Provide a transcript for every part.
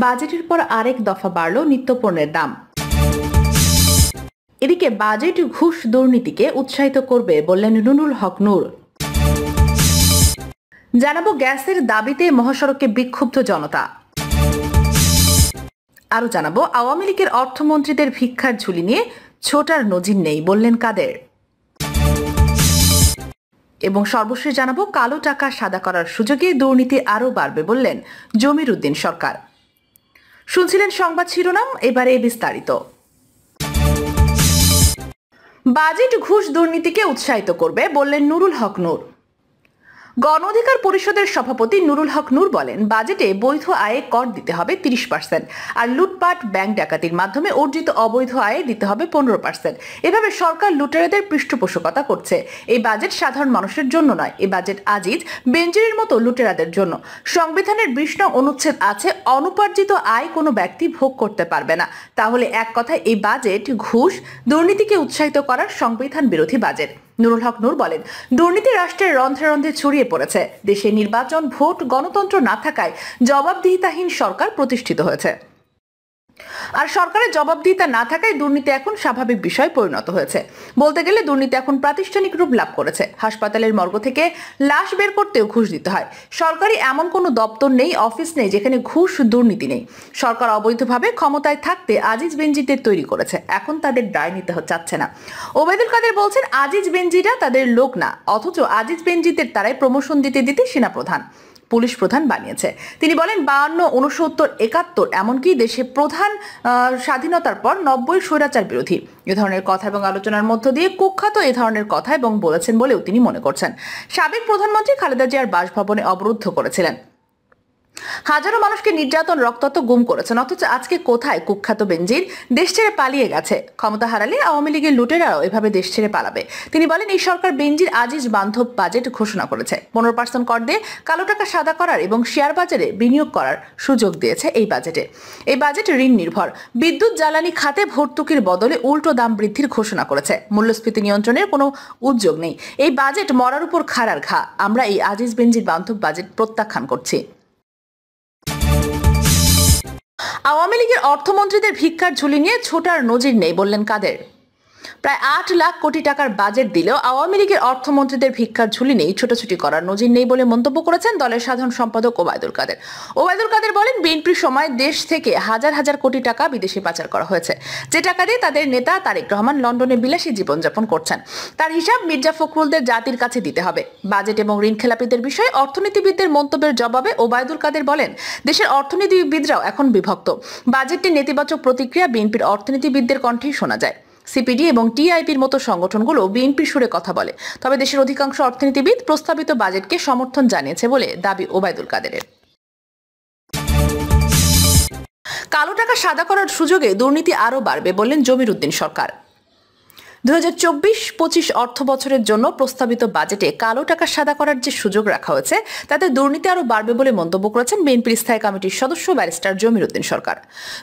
বাজেটের পর আরেক দফা বাড়ল নিত্যপণ্যের দাম। এদিকে বাজেট ঘুষ দুর্নীতিকে উৎসাহিত করবে বললেন নুরুল হক নূর। জানাবো গ্যাসের দাবিতে মহাসড়কে বিক্ষুব্ধ জনতা। আরো জানাবো আওয়ামী লীগের অর্থমন্ত্রীদের ভিক্ষার ঝুলি নিয়ে ছোটার নজির নেই বললেন কাদের। এবং সর্বশেষ জানাবো কালো টাকা সাদা করার সুযোগে দুর্নীতি আরও বাড়বে বললেন জমির উদ্দিন সরকার। শুনছিলেন সংবাদ শিরোনাম, এবারে বিস্তারিত। বাজেট ঘুষ দুর্নীতিকে উৎসাহিত করবে বললেন নুরুল হক নূর। গণ অধিকার পরিষদের সভাপতি নুরুল হক নূর বলেন, বাজেটে বৈধ আয়ে কর দিতে হবে 30%, আর লুটপাট ব্যাংক ডাকাতির মাধ্যমে অর্জিত অবৈধ আয়ে দিতে হবে 15%। এভাবে সরকার লুটেরাদের পৃষ্ঠপোষকতা করছে। এই বাজেট সাধারণ মানুষের জন্য নয়, এই বাজেট আজিজ বেনজিরের মতো লুটেরাদের জন্য। সংবিধানের 20 নং অনুচ্ছেদ আছে, অনুপার্জিত আয় কোনো ব্যক্তি ভোগ করতে পারবে না। তাহলে এক কথায় এই বাজেট ঘুষ দুর্নীতিকে উৎসাহিত করার সংবিধান বিরোধী বাজেট। নুরুল হক নূর বলেন, দুর্নীতি রাষ্ট্রের রন্ধ্রে রন্ধ্রে ছড়িয়ে পড়েছে। দেশে নির্বাচন, ভোট, গণতন্ত্র না থাকায় জবাবদিহিতাহীন সরকার প্রতিষ্ঠিত হয়েছে। আর সরকারের জবাবদিহিতা না থাকায় দুর্নীতি এখন স্বাভাবিক বিষয় পরিণত হয়েছে। বলতে গেলে দুর্নীতি এখন প্রাতিষ্ঠানিক রূপ লাভ করেছে। হাসপাতালের মর্গ থেকে লাশ বের করতেও ঘুষ দিতে হয়। সরকারি এমন কোনো দপ্তর নেই, অফিস নেই যেখানে ঘুষ দুর্নীতি নেই। সরকার অবৈধভাবে ক্ষমতায় থাকতে আজিজ বেনজিরদের তৈরি করেছে, এখন তাদের দায় নিতে চাচ্ছে না। ওবায়দুল কাদের বলছেন, আজিজ বেনজিরা তাদের লোক না, অথচ আজিজ বেনজিরদের তারাই প্রমোশন দিতে দিতে সেনাপ্রধান, পুলিশ প্রধান বানিয়েছে। তিনি বলেন, 52, 69, 71 এমনকি দেশে প্রধান স্বাধীনতার পর 90 স্বৈরাচার বিরোধী। এ ধরনের কথা এবং আলোচনার মধ্য দিয়ে কুখ্যাত এ ধরনের কথা এবং বলেছেন বলেও তিনি মনে করছেন। সাবেক প্রধানমন্ত্রী খালেদা জিয়ার বাসভবনে অবরুদ্ধ করেছিলেন, হাজারো মানুষকে নির্যাতন, রক্তাক্ত, গুম করেছেন, অথচ আজকে কোথায় কুখ্যাত বেনজির? দেশ ছেড়ে পালিয়ে গেছে। ক্ষমতা হারালে আওয়ামী লীগের লুটেরাও এভাবে দেশ ছেড়ে পালাবে। তিনি বলেন, এই সরকার বেনজির আজিজ বান্ধব বাজেট ঘোষণা করেছে। 15% কর দিয়ে কালো টাকা সাদা করার এবং শেয়ার বাজারে বিনিয়োগ করার সুযোগ দিয়েছে এই বাজেটে। এই বাজেট ঋণ নির্ভর। বিদ্যুৎ জ্বালানি খাতে ভর্তুকির বদলে উল্টো দাম বৃদ্ধির ঘোষণা করেছে। মূল্যস্ফীতি নিয়ন্ত্রণের কোনো উদ্যোগ নেই। এই বাজেট মরার উপর খাড়ার ঘা। আমরা এই আজিজ বেনজির বান্ধব বাজেট প্রত্যাখ্যান করছি। আওয়ামী লীগের অর্থমন্ত্রীদের ভিক্ষার ঝুলি নিয়ে ছোটার নজির নেই বললেন কাদের। প্রায় 8 লাখ কোটি টাকার বাজেট দিলেও আওয়ামী লীগের অর্থমন্ত্রীদের ভিক্ষার ঝুলি নেই, ছোটাছুটি করার নজির নেই বলে মন্তব্য করেছেন দলের সাধারণ সম্পাদক ওবায়দুল কাদের। ওবায়দুল কাদের বলেন, বিএনপির সময় দেশ থেকে হাজার হাজার কোটি টাকা বিদেশে পাচার করা হয়েছে, যে টাকা দিয়ে তাদের নেতা তারেক রহমান লন্ডনে বিলাসী জীবনযাপন করছেন। তার হিসাব মির্জা ফখরুলদের জাতির কাছে দিতে হবে। বাজেট এবং ঋণ খেলাপিদের বিষয়ে অর্থনীতিবিদদের মন্তব্যের জবাবে ওবায়দুল কাদের বলেন, দেশের অর্থনীতিবিদরাও এখন বিভক্ত। বাজেটটির নেতিবাচক প্রতিক্রিয়া বিএনপির অর্থনীতিবিদদের কণ্ঠেই শোনা যায়। সিপিডি এবং টিআইপির মতো সংগঠনগুলো বিএনপির সুরে কথা বলে, তবে দেশের অধিকাংশ অর্থনীতিবিদ প্রস্তাবিত বাজেটকে সমর্থন জানিয়েছে বলে দাবি ওবায়দুল কাদেরের। কালো টাকা সাদা করার সুযোগে দুর্নীতি আরও বাড়বে বললেন জমির উদ্দিন সরকার। 2024-25 অর্থ বছরের জন্য প্রস্তাবিত বাজেটে কালো টাকা সাদা করার যে সুযোগ রাখা হয়েছে তাতে দুর্নীতি আরও বাড়বে বলে মন্তব্য করেছেন বিএনপির স্থায়ী কমিটির সদস্য ব্যারিস্টার জমির উদ্দিন সরকার।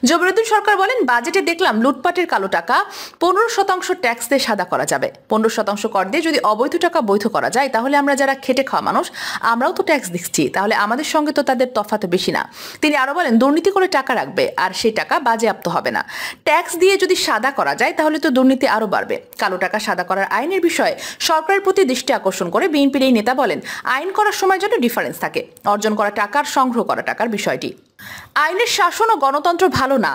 জমির উদ্দিন সরকার বলেন, বাজেটে দেখলাম লুটপাটের কালো টাকা 15% ট্যাক্স দিয়ে সাদা করা যাবে। 15% কর দিয়ে যদি অবৈধ টাকা বৈধ করা যায়, তাহলে আমরা যারা খেটে খাওয়া মানুষ আমরাও তো ট্যাক্স দিচ্ছি, তাহলে আমাদের সঙ্গে তো তাদের তফাৎ বেশি না। তিনি আরো বলেন, দুর্নীতি করে টাকা রাখবে আর সেই টাকা বাজেয়াপ্ত হবে না। ট্যাক্স দিয়ে যদি সাদা করা যায় তাহলে তো দুর্নীতি আরো বাড়বে। কালো টাকা সাদা করার আইনের বিষয়ে সরকারের প্রতি দৃষ্টি আকর্ষণ করে বিএনপির এই নেতা বলেন, আইন করার সময় যেন ডিফারেন্স থাকে, অর্জন করা টাকার সংগ্রহ করা টাকার বিষয়টি। আইনের শাসন ও গণতন্ত্র ভালো না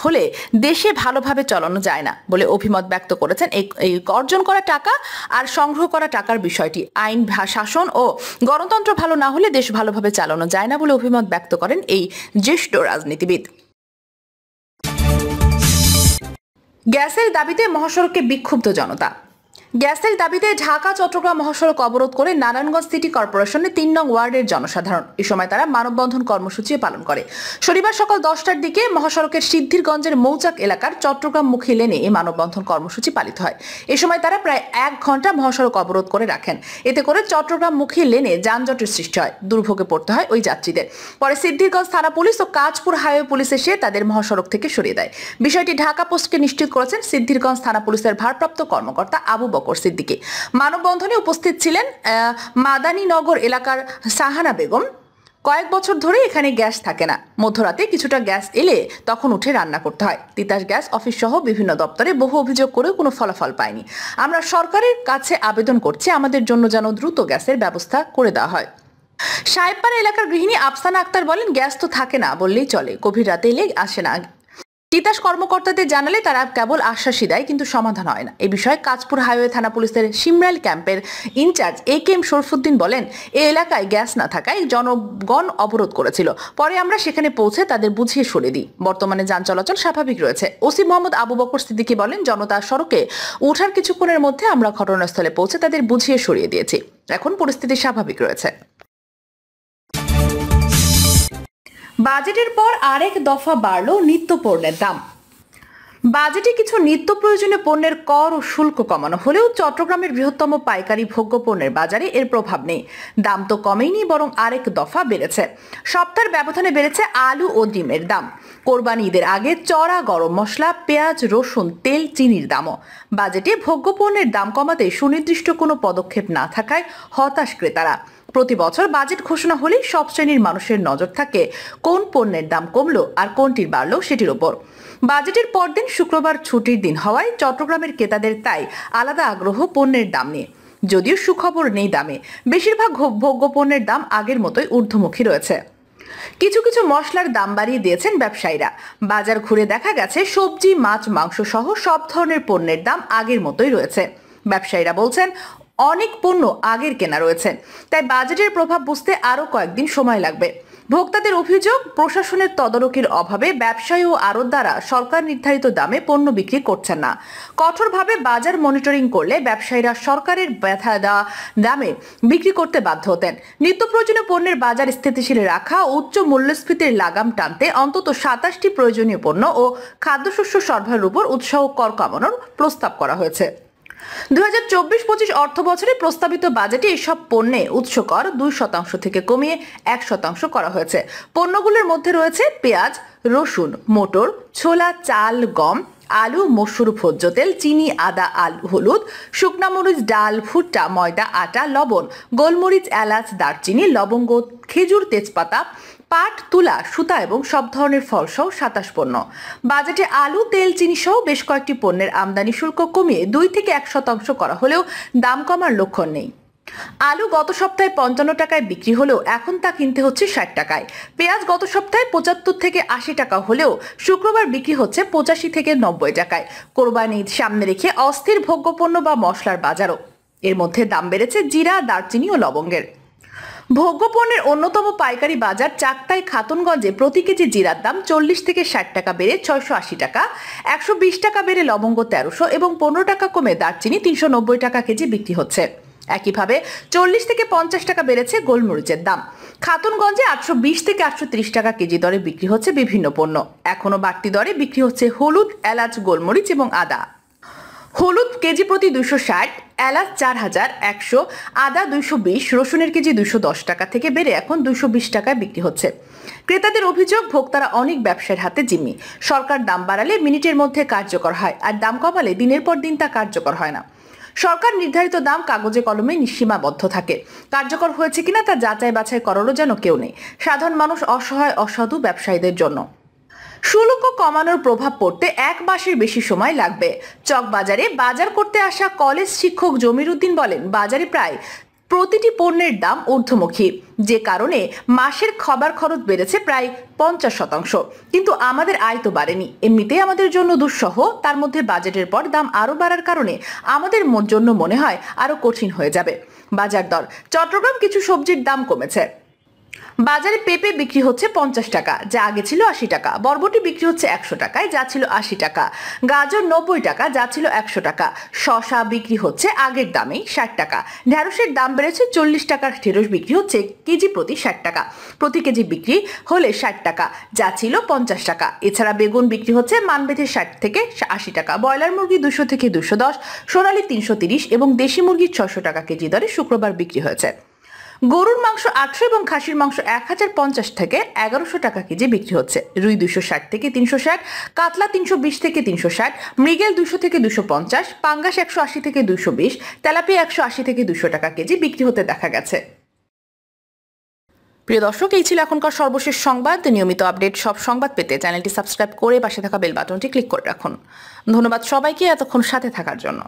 হলে দেশে ভালোভাবে চালানো যায় না বলে অভিমত ব্যক্ত করেছেন এই অর্জন করা টাকা আর সংগ্রহ করা টাকার বিষয়টি। আইন শাসন ও গণতন্ত্র ভালো না হলে দেশ ভালোভাবে চালানো যায় না বলে অভিমত ব্যক্ত করেন এই জ্যেষ্ঠ রাজনীতিবিদ। গ্যাসের দাবিতে মহাসড়কে বিক্ষুব্ধ জনতা। গ্যাসের দাবিতে ঢাকা চট্টগ্রাম মহাসড়ক অবরোধ করে নারায়ণগঞ্জ সিটি কর্পোরেশনের 3 নং ওয়ার্ডের জনসাধারণ। এ সময় তারা মানববন্ধন কর্মসূচি পালন করে। শনিবার সকাল 10টার দিকে মহাসড়কের সিদ্ধিরগঞ্জের মৌচাক এলাকার চট্টগ্রামমুখী লেনে এই মানববন্ধন কর্মসূচি পালিত হয়। এ সময় তারা প্রায় 1 ঘন্টা মহাসড়ক অবরোধ করে রাখেন। এতে করে চট্টগ্রামমুখী লেনে যানজটের সৃষ্টি হয়, দুর্ভোগে পড়তে হয় ওই যাত্রীদের। পরে সিদ্ধিরগঞ্জ থানা পুলিশ ও কাঁচপুর হাইওয়ে পুলিশ এসে তাদের মহাসড়ক থেকে সরিয়ে দেয়। বিষয়টি ঢাকা পোস্টকে নিশ্চিত করেছেন সিদ্ধিরগঞ্জ থানা পুলিশের ভারপ্রাপ্ত কর্মকর্তা আবু বকর সিদ্দিকী। মানববন্ধনে উপস্থিত ছিলেন মাদানীনগর এলাকার সাহানা বেগম, কয়েক বছর ধরে এখানে গ্যাস থাকে না। মধ্যরাতে কিছুটা গ্যাস এলে তখন উঠে রান্না করতে হয়। তিতাস গ্যাস অফিস সহ বিভিন্ন দপ্তরে বহু অভিযোগ করে কোনো ফলাফল পায়নি। আমরা সরকারের কাছে আবেদন করছি আমাদের জন্য যেন দ্রুত গ্যাসের ব্যবস্থা করে দেওয়া হয়। সাহেবপাড়া এলাকার গৃহিণী আফসানা আক্তার বলেন, গ্যাস তো থাকে না বললেই চলে, গভীর রাতে এলে আসে না। তিতাস কর্মকর্তাদের জানালে তারা কেবল আশ্বাসই দেয়, কিন্তু সমাধান হয় না। এ বিষয়ে কাঁচপুর হাইওয়ে থানা পুলিশের সিমরাইল ক্যাম্পের ইনচার্জ AKM শরফুদ্দিন বলেন, এই এলাকায় গ্যাস না থাকায় জনগণ অবরোধ করেছিল। পরে আমরা সেখানে পৌঁছে তাদের বুঝিয়ে সরিয়ে দিই। বর্তমানে যান চলাচল স্বাভাবিক রয়েছে। ওসি মোহাম্মদ আবু বকর সিদ্দিকী বলেন, জনতা সড়কে ওঠার কিছুক্ষণের মধ্যে আমরা ঘটনাস্থলে পৌঁছে তাদের বুঝিয়ে সরিয়ে দিয়েছি। এখন পরিস্থিতি স্বাভাবিক রয়েছে। বাজেটের পর আরেক দফা বাড়ল নিত্য পণ্যের দাম। বাজেটে কিছু নিত্য প্রয়োজনীয় পণ্যের কর ও শুল্ক কমানো হলেও চট্টগ্রামের বৃহত্তম পাইকারি ভোগ্য পণ্যের বাজারে এর প্রভাব নেই। দাম তো কমেইনি, বরং আরেক দফা বেড়েছে। সপ্তাহের ব্যবধানে বেড়েছে আলু ও ডিমের দাম। কোরবানি ঈদের আগে চড়া গরম মশলা, পেঁয়াজ, রসুন, তেল, চিনির দামও। বাজেটে ভোগ্য পণ্যের দাম কমাতে সুনির্দিষ্ট কোনো পদক্ষেপ না থাকায় হতাশ ক্রেতারা। প্রতি বছর বাজেট ঘোষণা হলেই সব শ্রেণীর মানুষের নজর থাকে কোন পণ্যের দাম কমলো আর কোনটির বাড়লো সেটির উপর। বাজেটের পরদিন শুক্রবার ছুটির দিন হওয়ায় চট্টগ্রামের ক্রেতাদের তাই আলাদা আগ্রহ পণ্যের দাম নিয়ে। যদিও সুখবর নেই দামে, বেশিরভাগ ভোগ্য পণ্যের দাম আগের মতোই ঊর্ধ্বমুখী রয়েছে। কিছু কিছু মশলার দাম বাড়িয়ে দিয়েছেন ব্যবসায়ীরা। বাজার ঘুরে দেখা গেছে সবজি, মাছ, মাংস সহ সব ধরনের পণ্যের দাম আগের মতোই রয়েছে। ব্যবসায়ীরা বলছেন, অনেক পণ্য আগের কেনা রয়েছে, তাই বাজেটের প্রভাব বুঝতে আরও কয়েকদিন সময় লাগবে। ভোক্তাদের অভিযোগ, প্রশাসনের তদারকির অভাবে ব্যবসায়ী ও আড়তদাররা সরকার নির্ধারিত দামে পণ্য বিক্রি করছেন না। কঠোরভাবে বাজার মনিটরিং করলে ব্যবসায়ীরা সরকারের ব্যথা দেওয়া দামে বিক্রি করতে বাধ্য হতেন। নিত্য প্রয়োজনীয় পণ্যের বাজার স্থিতিশীল রাখা, উচ্চ মূল্যস্ফীতির লাগাম টানতে অন্তত 27টি প্রয়োজনীয় পণ্য ও খাদ্যশস্য সরবরাহের উপর উৎসাহ কর কমানোর প্রস্তাব করা হয়েছে। 2024-25 অর্থ বছরে প্রস্তাবিত বাজেটে এসব পণ্যে উৎস কর 2% থেকে কমিয়ে 1% করা হয়েছে। পণ্যগুলোর মধ্যে রয়েছে পেঁয়াজ, রসুন, মটর, ছোলা, চাল, গম, আলু, মসুর, ভোজ্য তেল, চিনি, আদা, হলুদ, শুকনা মরিচ, ডাল, ভুট্টা, ময়দা, আটা, লবণ, গোলমরিচ, এলাচ, দারচিনি, লবঙ্গ, খেজুর, তেজপাতা, পাট, তুলা, সুতা এবং সব ধরনের ফল সহ 27 পণ্য। বাজেটে আলু, তেল, চিনি সহ বেশ কয়েকটি পণ্যের আমদানি শুল্ক কমিয়ে 2 থেকে 1% করা হলেও দাম কমার লক্ষণ নেই। আলু গত সপ্তাহে 55 টাকায় বিক্রি হলেও এখন তা কিনতে হচ্ছে 60 টাকায়। পেঁয়াজ গত সপ্তাহে 75 থেকে 80 টাকা হলেও শুক্রবার বিক্রি হচ্ছে 85 থেকে 90 টাকায়। কোরবানি ঈদ সামনে রেখে অস্থির ভোগ্যপণ্য বা মশলার বাজারও। এর মধ্যে দাম বেড়েছে জিরা, দারচিনি ও লবঙ্গের। ভোগ্যপণ্যের অন্যতম পাইকারি বাজার চাকতাই খাতুনগঞ্জে প্রতি কেজি জিরার দাম 40 থেকে 60 টাকা বেড়ে 680 টাকা, 120 টাকা বেড়ে লবঙ্গ 1300 এবং 15 টাকা কমে দারচিনি 390 টাকা কেজি বিক্রি হচ্ছে। একইভাবে 40 থেকে 50 টাকা বেড়েছে গোলমরিচের দাম। খাতুনগঞ্জে 820 থেকে 830 টাকা কেজি দরে বিক্রি হচ্ছে বিভিন্ন পণ্য। এখনো বাড়তি দরে বিক্রি হচ্ছে হলুদ, এলাচ, গোলমরিচ এবং আদা। হলুদ কেজি প্রতি 260, এলাচ 4100, আদা 220, রসুনের কেজি 210 টাকা থেকে বেড়ে এখন 220 টাকায় বিক্রি হচ্ছে। ক্রেতাদের অভিযোগ, ভোক্তারা অনেক ব্যবসায়ীর হাতে জিম্মি। সরকার দাম বাড়ালে মিনিটের মধ্যে কার্যকর হয়, আর দাম কমালে দিনের পর দিন তা কার্যকর হয় না। সরকার নির্ধারিত দাম কাগজে কলমে সীমাবদ্ধ থাকে, কার্যকর হয়েছে কিনা তা যাচাই বাছাই করারও যেন কেউ নেই। সাধারণ মানুষ অসহায়, অসাধু ব্যবসায়ীদের জন্য। শুল্ক কমানোর প্রভাব পড়তে 1 মাসের বেশি সময় লাগবে। চকবাজারে বাজার করতে আসা কলেজ শিক্ষক জমির উদ্দিন বলেন, বাজারে প্রায় প্রতিটি পণ্যের দাম ঊর্ধ্বমুখী, যে কারণে মাসের খাবার খরচ বেড়েছে প্রায় 50%। কিন্তু আমাদের আয় তো বাড়েনি। এমনিতেই আমাদের জন্য দুঃসহ, তার মধ্যে বাজেটের পর দাম আরও বাড়ার কারণে আমাদের জন্য মনে হয় আরও কঠিন হয়ে যাবে। বাজার দর, চট্টগ্রাম কিছু সবজির দাম কমেছে। বাজারে পেঁপে বিক্রি হচ্ছে 50 টাকা, যা আগে ছিল 80 টাকা। বরবটি বিক্রি হচ্ছে 100 টাকায়, যা ছিল 80 টাকা। গাজর 90 টাকা, যা ছিল 100 টাকা। শসা বিক্রি হচ্ছে আগের দামেই 60 টাকা। ঢেঁড়সের দাম বেড়েছে 40 টাকার ঢেঁড়স বিক্রি হচ্ছে কেজি প্রতি 60 টাকা। প্রতি কেজি বিক্রি হলে 60 টাকা, যা ছিল 50 টাকা। এছাড়া বেগুন বিক্রি হচ্ছে মানবেঁধে 60 থেকে 80 টাকা। ব্রয়লার মুরগি 200 থেকে 210, সোনালী 330 এবং দেশি মুরগি 600 টাকা কেজি দরে শুক্রবার বিক্রি হয়েছে। গরুর মাংস 800 এবং খাসির মাংস 1050 থেকে 1100 টাকা কেজি বিক্রি হচ্ছে। রুই 260 থেকে 360, কাতলা 320 থেকে 360, মৃগেল 200 থেকে 250, পাঙ্গাস 180 থেকে 220, তেলাপিয়া 180 থেকে 200 টাকা কেজি বিক্রি হতে দেখা গেছে। প্রিয় দর্শক, এই ছিল এখনকার সর্বশেষ সংবাদ। নিয়মিত আপডেট সব সংবাদ পেতে চ্যানেলটি সাবস্ক্রাইব করে পাশে থাকা বেল বাটনটি ক্লিক করে রাখুন। ধন্যবাদ সবাইকে এতক্ষণ সাথে থাকার জন্য।